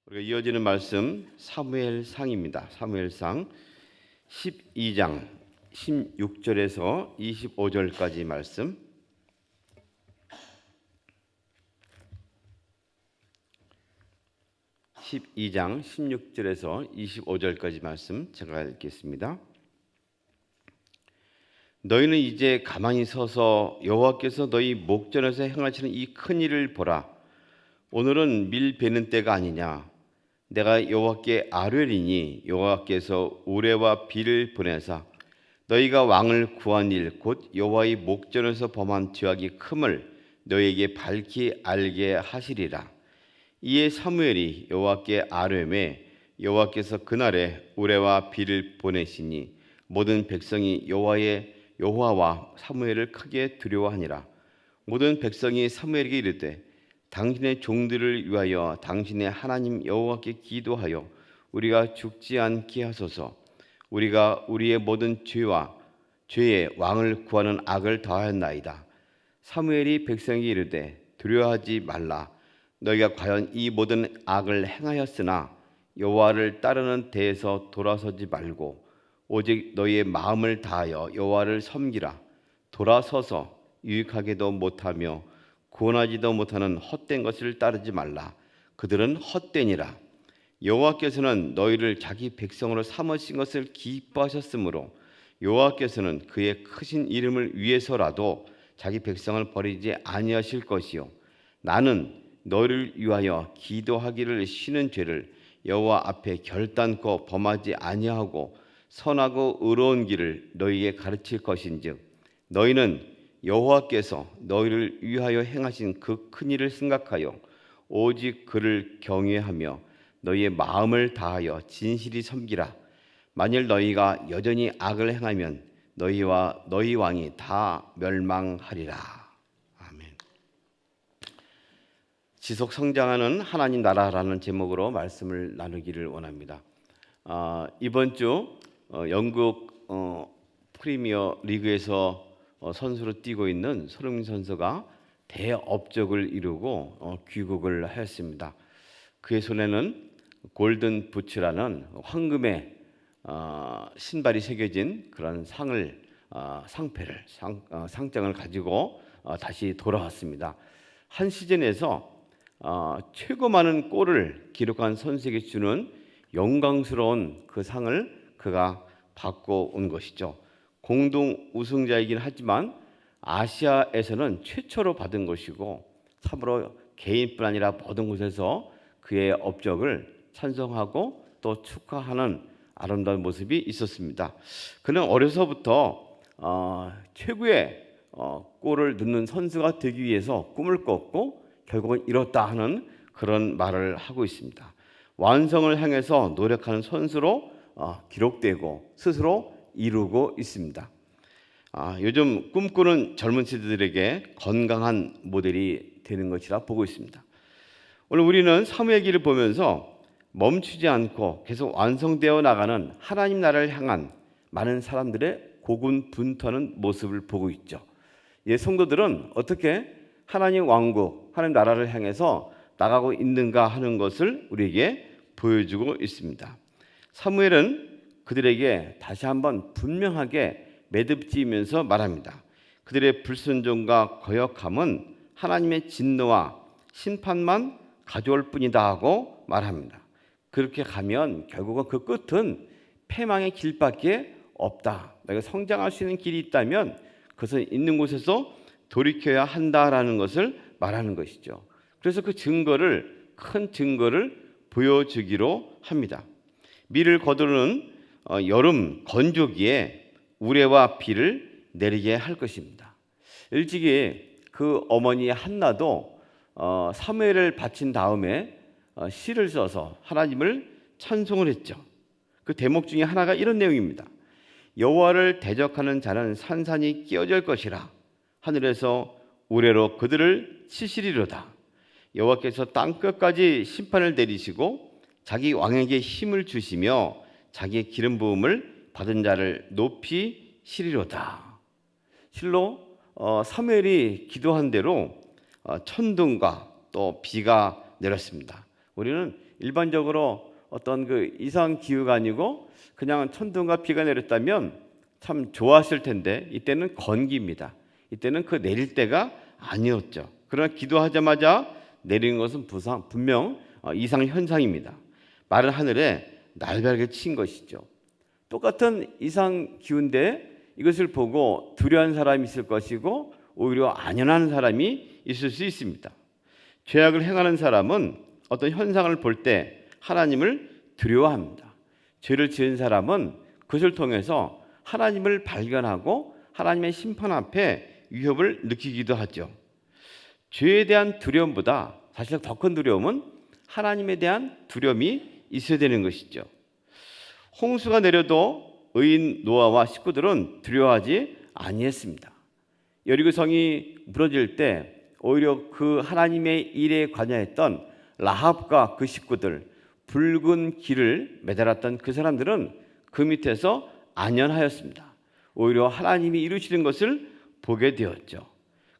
우리가 이어지는 말씀 사무엘상입니다. 사무엘상 12장 16절에서 25절까지 말씀. (12장) 16절에서 25절까지 말씀 제가 읽겠습니다. 너희는 이제 가만히 서서 여호와께서 너희 목전에서 행하시는 이 큰 일을 보라. 오늘은 밀 베는 때가 아니냐. 내가 여호와께 아뢰리니 여호와께서 우레와 비를 보내사 너희가 왕을 구한 일 곧 여호와의 목전에서 범한 죄악이 큼을 너희에게 밝히 알게 하시리라. 이에 사무엘이 여호와께 아뢰매 여호와께서 그날에 우레와 비를 보내시니 모든 백성이 여호와와 사무엘을 크게 두려워하니라. 모든 백성이 사무엘에게 이르되 당신의 종들을 위하여 당신의 하나님 여호와께 기도하여 우리가 죽지 않게 하소서. 우리가 우리의 모든 죄에 왕을 구하는 악을 더하였나이다. 사무엘이 백성에게 이르되 두려워하지 말라. 너희가 과연 이 모든 악을 행하였으나 여호와를 따르는 데에서 돌아서지 말고 오직 너희의 마음을 다하여 여호와를 섬기라. 돌아서서 유익하게도 못하며 구원하지도 못하는 헛된 것을 따르지 말라. 그들은 헛되니라. 여호와께서는 너희를 자기 백성으로 삼으신 것을 기뻐하셨으므로 여호와께서는 그의 크신 이름을 위해서라도 자기 백성을 버리지 아니하실 것이요 나는 너희를 위하여 기도하기를 쉬는 죄를 여호와 앞에 결단코 범하지 아니하고 선하고 의로운 길을 너희에게 가르칠 것인즉 너희는 여호와께서 너희를 위하여 행하신 그 큰 일을 생각하여 오직 그를 경외하며 너희의 마음을 다하여 진실이 섬기라. 만일 너희가 여전히 악을 행하면 너희와 너희 왕이 다 멸망하리라. 아멘. 지속 성장하는 하나님 나라라는 제목으로 말씀을 나누기를 원합니다. 이번 주 영국 프리미어 리그에서 선수로 뛰고 있는 손흥민 선수가 대업적을 이루고 귀국을 하였습니다. 그의 손에는 골든 부츠라는 황금의 신발이 새겨진 그런 상장을 가지고 다시 돌아왔습니다. 한 시즌에서 최고 많은 골을 기록한 선수에게 주는 영광스러운 그 상을 그가 받고 온 것이죠. 공동 우승자이긴 하지만 아시아에서는 최초로 받은 것이고 참으로 개인뿐 아니라 모든 곳에서 그의 업적을 찬송하고 또 축하하는 아름다운 모습이 있었습니다. 그는 어려서부터 최고의 골을 넣는 선수가 되기 위해서 꿈을 꿨고 결국은 이뤘다 하는 그런 말을 하고 있습니다. 완성을 향해서 노력하는 선수로 기록되고 스스로 이루고 있습니다. 요즘 꿈꾸는 젊은 세대들에게 건강한 모델이 되는 것이라 보고 있습니다. 오늘 우리는 사무엘기를 보면서 멈추지 않고 계속 완성되어 나가는 하나님 나라를 향한 많은 사람들의 고군분투하는 모습을 보고 있죠. 성도들은 어떻게 하나님 왕국, 하나님 나라를 향해서 나가고 있는가 하는 것을 우리에게 보여주고 있습니다. 사무엘은 그들에게 다시 한번 분명하게 매듭지으면서 말합니다. 그들의 불순종과 거역함은 하나님의 진노와 심판만 가져올 뿐이다 하고 말합니다. 그렇게 가면 결국은 그 끝은 패망의 길밖에 없다. 내가 성장할 수 있는 길이 있다면 그것은 있는 곳에서 돌이켜야 한다라는 것을 말하는 것이죠. 그래서 그 큰 증거를 보여주기로 합니다. 밀을 거두는 여름 건조기에 우레와 비를 내리게 할 것입니다. 일찍이 그 어머니 한나도 사무엘을 바친 다음에 시를 써서 하나님을 찬송을 했죠. 그 대목 중에 하나가 이런 내용입니다. 여호와를 대적하는 자는 산산이 끼어질 것이라. 하늘에서 우레로 그들을 치시리로다. 여호와께서 땅끝까지 심판을 내리시고 자기 왕에게 힘을 주시며 자기의 기름 부음을 받은 자를 높이 시리로다. 실로 사무엘이 기도한 대로 천둥과 또 비가 내렸습니다. 우리는 일반적으로 어떤 그 이상 기후가 아니고 그냥 천둥과 비가 내렸다면 참 좋았을 텐데 이때는 건기입니다. 이때는 그 내릴 때가 아니었죠. 그러나 기도하자마자 내리는 것은 분명 이상 현상입니다. 마른 하늘에 날벼락이 친 것이죠. 똑같은 이상 기후인데 이것을 보고 두려워하는 사람이 있을 것이고 오히려 안연하는 사람이 있을 수 있습니다. 죄악을 행하는 사람은 어떤 현상을 볼 때 하나님을 두려워합니다. 죄를 지은 사람은 그것을 통해서 하나님을 발견하고 하나님의 심판 앞에 위협을 느끼기도 하죠. 죄에 대한 두려움보다 사실 더 큰 두려움은 하나님에 대한 두려움이 있어야 되는 것이죠. 홍수가 내려도 의인 노아와 식구들은 두려워하지 아니했습니다. 여리고 성이 무너질 때 오히려 그 하나님의 일에 관여했던 라합과 그 식구들, 붉은 길을 매달았던 그 사람들은 그 밑에서 안연하였습니다. 오히려 하나님이 이루시는 것을 보게 되었죠.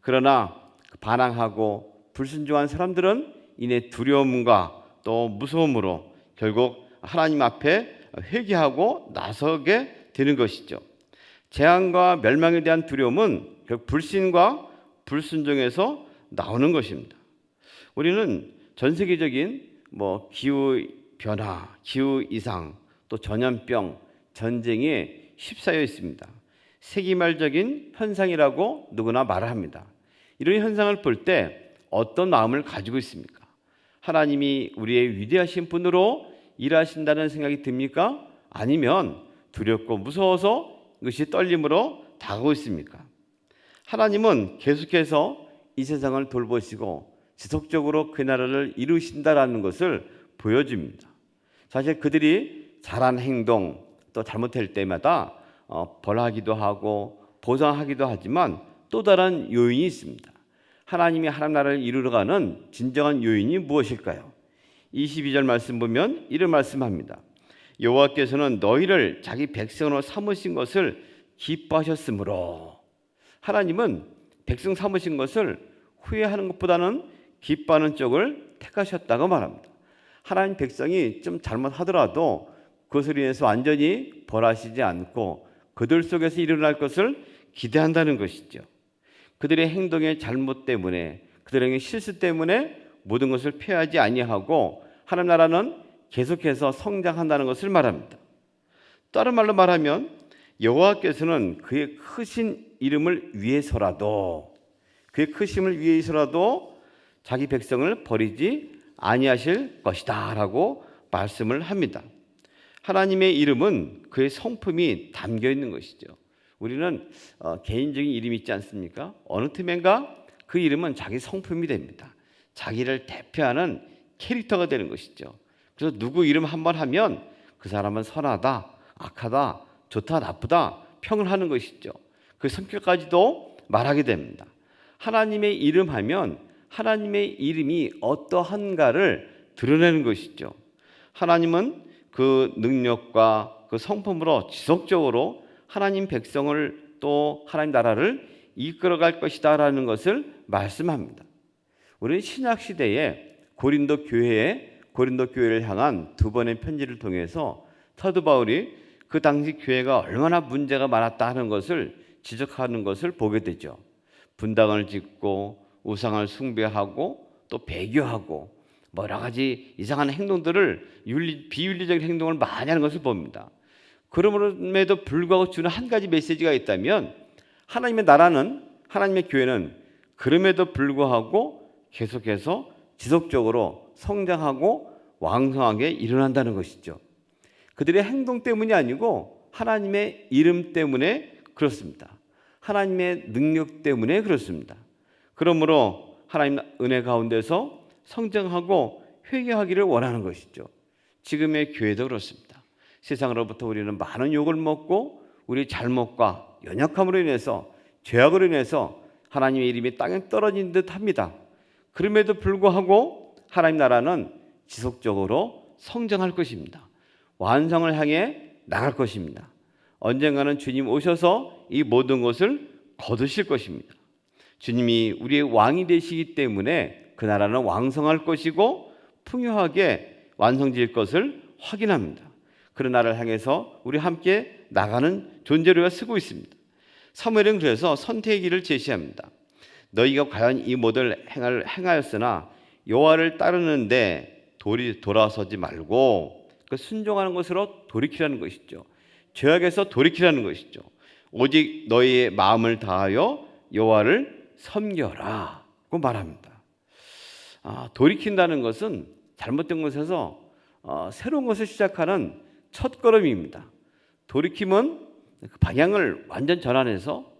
그러나 반항하고 불순종한 사람들은 이내 두려움과 또 무서움으로 결국 하나님 앞에 회개하고 나서게 되는 것이죠. 재앙과 멸망에 대한 두려움은 결국 불신과 불순종에서 나오는 것입니다. 우리는 전 세계적인 기후 변화, 기후 이상, 또 전염병, 전쟁에 휩싸여 있습니다. 세기말적인 현상이라고 누구나 말을 합니다. 이런 현상을 볼 때 어떤 마음을 가지고 있습니까? 하나님이 우리의 위대하신 분으로 일하신다는 생각이 듭니까? 아니면 두렵고 무서워서 이것이 떨림으로 다가오고 있습니까? 하나님은 계속해서 이 세상을 돌보시고 지속적으로 그 나라를 이루신다라는 것을 보여줍니다. 사실 그들이 잘한 행동 또 잘못할 때마다 벌하기도 하고 보상하기도 하지만 또 다른 요인이 있습니다. 하나님이 하나님 나라를 이루어가는 진정한 요인이 무엇일까요? 22절 말씀 보면 이런 말씀합니다. 여호와께서는 너희를 자기 백성으로 삼으신 것을 기뻐하셨으므로, 하나님은 백성 삼으신 것을 후회하는 것보다는 기뻐하는 쪽을 택하셨다고 말합니다. 하나님 백성이 좀 잘못하더라도 그것을 인해서 완전히 벌하시지 않고 그들 속에서 일어날 것을 기대한다는 것이죠. 그들의 행동의 잘못 때문에, 그들의 실수 때문에 모든 것을 피하지 아니하고 하나님 나라는 계속해서 성장한다는 것을 말합니다. 다른 말로 말하면 여호와께서는 그의 크신 이름을 위해서라도, 그의 크심을 위해서라도 자기 백성을 버리지 아니하실 것이다 라고 말씀을 합니다. 하나님의 이름은 그의 성품이 담겨 있는 것이죠. 우리는 개인적인 이름이 있지 않습니까? 어느 틈엔가 그 이름은 자기 성품이 됩니다. 자기를 대표하는 캐릭터가 되는 것이죠. 그래서 누구 이름 한번 하면 그 사람은 선하다, 악하다, 좋다, 나쁘다 평을 하는 것이죠. 그 성격까지도 말하게 됩니다. 하나님의 이름 하면 하나님의 이름이 어떠한가를 드러내는 것이죠. 하나님은 그 능력과 그 성품으로 지속적으로 하나님 백성을 또 하나님 나라를 이끌어갈 것이다 라는 것을 말씀합니다. 우리는 신약 시대에 고린도 교회를 향한 두 번의 편지를 통해서 사도 바울이 그 당시 교회가 얼마나 문제가 많았다 하는 것을 지적하는 것을 보게 되죠. 분당을 짓고 우상을 숭배하고 또 배교하고 여러 가지 이상한 행동들을 비윤리적인 행동을 많이 하는 것을 봅니다. 그럼에도 불구하고 주는 한 가지 메시지가 있다면 하나님의 나라는, 하나님의 교회는 그럼에도 불구하고 계속해서 지속적으로 성장하고 왕성하게 일어난다는 것이죠. 그들의 행동 때문이 아니고 하나님의 이름 때문에 그렇습니다. 하나님의 능력 때문에 그렇습니다. 그러므로 하나님 은혜 가운데서 성장하고 회개하기를 원하는 것이죠. 지금의 교회도 그렇습니다. 세상으로부터 우리는 많은 욕을 먹고 우리 잘못과 연약함으로 인해서, 죄악으로 인해서 하나님의 이름이 땅에 떨어진 듯 합니다. 그럼에도 불구하고 하나님 나라는 지속적으로 성장할 것입니다. 완성을 향해 나갈 것입니다. 언젠가는 주님 오셔서 이 모든 것을 거두실 것입니다. 주님이 우리의 왕이 되시기 때문에 그 나라는 왕성할 것이고 풍요하게 완성될 것을 확인합니다. 그런 나라를 향해서 우리 함께 나가는 존재로 쓰고 있습니다. 사무엘은 그래서 선택의 길을 제시합니다. 너희가 과연 이 모든 행하였으나 여호와를 따르는데 돌아서지 말고 그 순종하는 것으로 돌이키라는 것이죠. 죄악에서 돌이키라는 것이죠. 오직 너희의 마음을 다하여 여호와를 섬겨라고 말합니다. 돌이킨다는 것은 잘못된 것에서 새로운 것을 시작하는 첫걸음입니다. 돌이킴은 그 방향을 완전 전환해서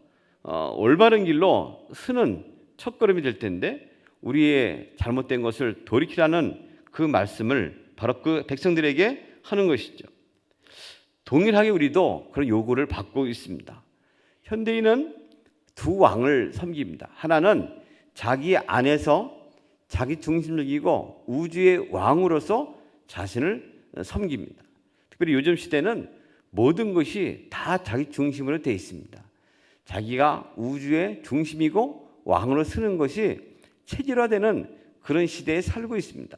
올바른 길로 서는 첫걸음이 될 텐데, 우리의 잘못된 것을 돌이키라는 그 말씀을 바로 그 백성들에게 하는 것이죠. 동일하게 우리도 그런 요구를 받고 있습니다. 현대인은 두 왕을 섬깁니다. 하나는 자기 안에서 자기 중심적이고 우주의 왕으로서 자신을 섬깁니다. 특별히 요즘 시대는 모든 것이 다 자기 중심으로 되어 있습니다. 자기가 우주의 중심이고 왕으로 서는 것이 체질화되는 그런 시대에 살고 있습니다.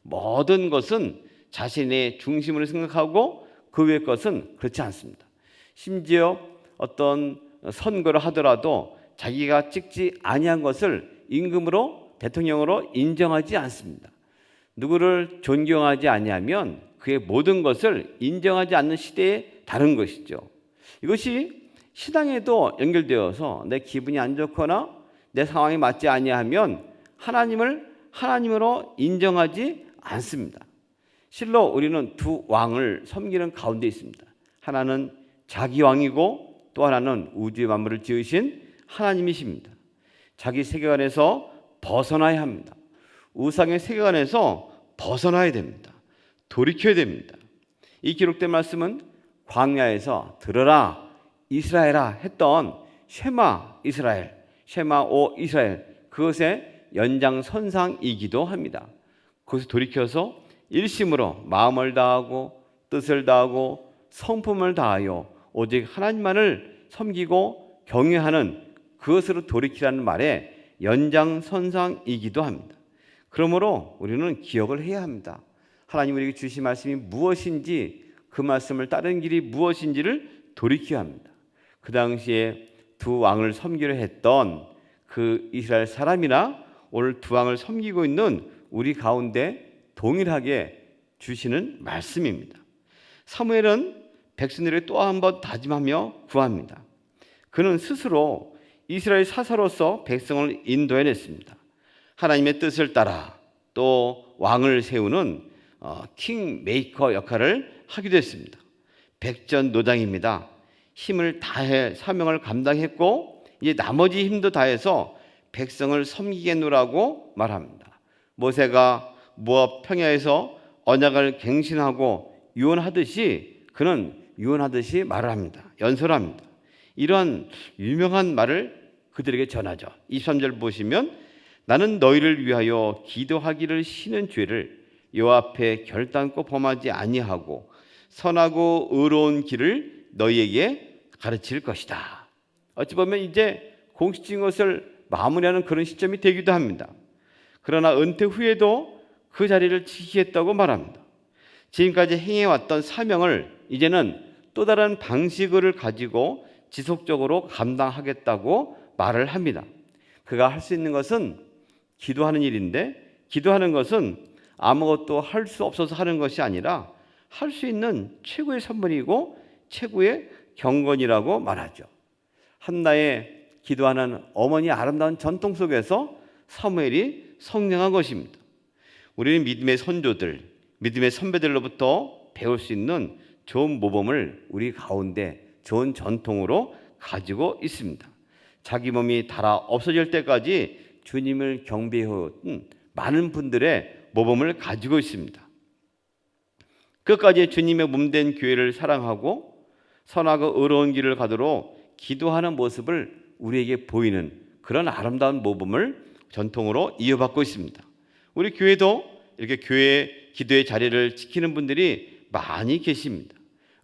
모든 것은 자신의 중심으로 생각하고 그 외의 것은 그렇지 않습니다. 심지어 어떤 선거를 하더라도 자기가 찍지 아니한 것을 임금으로 대통령으로 인정하지 않습니다. 누구를 존경하지 아니하면 그의 모든 것을 인정하지 않는 시대에 다른 것이죠. 이것이 신앙에도 연결되어서 내 기분이 안 좋거나 내 상황이 맞지 아니하면 하나님을 하나님으로 인정하지 않습니다. 실로 우리는 두 왕을 섬기는 가운데 있습니다. 하나는 자기 왕이고 또 하나는 우주의 만물을 지으신 하나님이십니다. 자기 세계관에서 벗어나야 합니다. 우상의 세계관에서 벗어나야 됩니다. 돌이켜야 됩니다. 이 기록된 말씀은 광야에서 들으라 이스라엘아 했던 쉐마 이스라엘, 쉐마 오 이스라엘, 그것의 연장선상이기도 합니다. 그것을 돌이켜서 일심으로 마음을 다하고 뜻을 다하고 성품을 다하여 오직 하나님만을 섬기고 경외하는 그것으로 돌이키라는 말의 연장선상이기도 합니다. 그러므로 우리는 기억을 해야 합니다. 하나님 우리에게 주신 말씀이 무엇인지, 그 말씀을 따르는 길이 무엇인지를 돌이켜야 합니다. 그 당시에 두 왕을 섬기려 했던 그 이스라엘 사람이나 오늘 두 왕을 섬기고 있는 우리 가운데 동일하게 주시는 말씀입니다. 사무엘은 백성들에게 또 한 번 다짐하며 구합니다. 그는 스스로 이스라엘 사사로서 백성을 인도해냈습니다. 하나님의 뜻을 따라 또 왕을 세우는 킹 메이커 역할을 하기도 했습니다. 백전노장입니다. 힘을 다해 사명을 감당했고 이제 나머지 힘도 다해서 백성을 섬기겠노라고 말합니다. 모세가 모압 평야에서 언약을 갱신하고 유언하듯이 그는 유언하듯이 말을 합니다. 연설합니다. 이러한 유명한 말을 그들에게 전하죠. 23절 보시면 나는 너희를 위하여 기도하기를 쉬는 죄를 여호와 앞에 결단코 범하지 아니하고 선하고 의로운 길을 너희에게 가르칠 것이다. 어찌 보면 이제 공식적인 것을 마무리하는 그런 시점이 되기도 합니다. 그러나 은퇴 후에도 그 자리를 지키겠다고 말합니다. 지금까지 행해왔던 사명을 이제는 또 다른 방식을 가지고 지속적으로 감당하겠다고 말을 합니다. 그가 할 수 있는 것은 기도하는 일인데, 기도하는 것은 아무것도 할 수 없어서 하는 것이 아니라 할 수 있는 최고의 선물이고 최고의 경건이라고 말하죠. 한나의 기도하는 어머니의 아름다운 전통 속에서 사무엘이 성장한 것입니다. 우리는 믿음의 선조들, 믿음의 선배들로부터 배울 수 있는 좋은 모범을 우리 가운데 좋은 전통으로 가지고 있습니다. 자기 몸이 닳아 없어질 때까지 주님을 경배해온 많은 분들의 모범을 가지고 있습니다. 끝까지 주님의 몸된 교회를 사랑하고 선하고 의로운 길을 가도록 기도하는 모습을 우리에게 보이는 그런 아름다운 모범을 전통으로 이어받고 있습니다. 우리 교회도 이렇게 교회 기도의 자리를 지키는 분들이 많이 계십니다.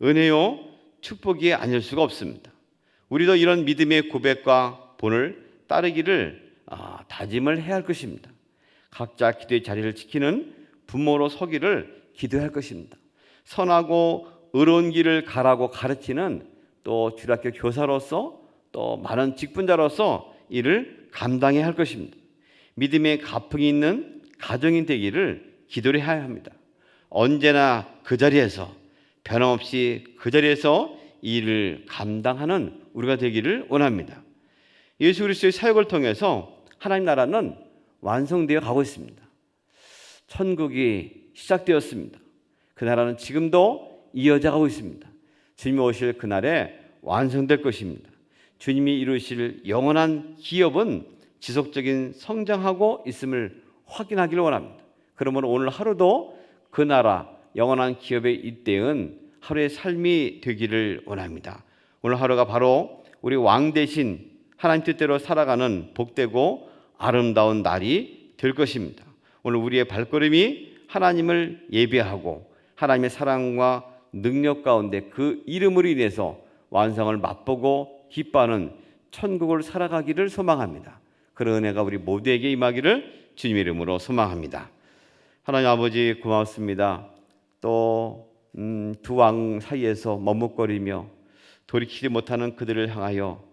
은혜요 축복이 아닐 수가 없습니다. 우리도 이런 믿음의 고백과 본을 따르기를 다짐을 해야 할 것입니다. 각자 기도의 자리를 지키는 부모로 서기를 기도할 것입니다. 선하고 의로운 길을 가라고 가르치는 또 주일학교 교사로서 또 많은 직분자로서 이를 감당해야 할 것입니다. 믿음의 가풍이 있는 가정이 되기를 기도를 해야 합니다. 언제나 그 자리에서 변함없이 그 자리에서 이 일을 감당하는 우리가 되기를 원합니다. 예수 그리스도의 사역을 통해서 하나님 나라는 완성되어 가고 있습니다. 천국이 시작되었습니다. 그 나라는 지금도 이어져 가고 있습니다. 주님이 오실 그날에 완성될 것입니다. 주님이 이루실 영원한 기업은 지속적인 성장하고 있음을 확인하기를 원합니다. 그러므로 오늘 하루도 그 나라 영원한 기업에 잇대은 하루의 삶이 되기를 원합니다. 오늘 하루가 바로 우리 왕 대신 하나님 뜻대로 살아가는 복되고 아름다운 날이 될 것입니다. 오늘 우리의 발걸음이 하나님을 예배하고 하나님의 사랑과 능력 가운데 그 이름으로 인해서 완성을 맛보고 기뻐하는 천국을 살아가기를 소망합니다. 그런 은혜가 우리 모두에게 임하기를 주님의 이름으로 소망합니다. 하나님 아버지 고맙습니다. 또 두 왕 사이에서 머뭇거리며 돌이키지 못하는 그들을 향하여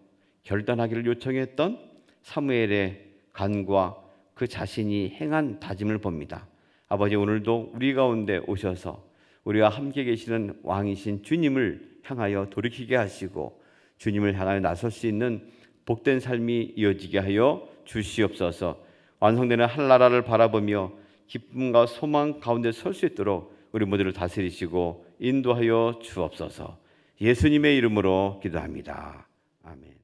결단하기를 요청했던 사무엘의 간과 그 자신이 행한 다짐을 봅니다. 아버지 오늘도 우리 가운데 오셔서 우리와 함께 계시는 왕이신 주님을 향하여 돌이키게 하시고 주님을 향하여 나설 수 있는 복된 삶이 이어지게 하여 주시옵소서. 완성되는 한나라를 바라보며 기쁨과 소망 가운데 설 수 있도록 우리 모두를 다스리시고 인도하여 주옵소서. 예수님의 이름으로 기도합니다. 아멘.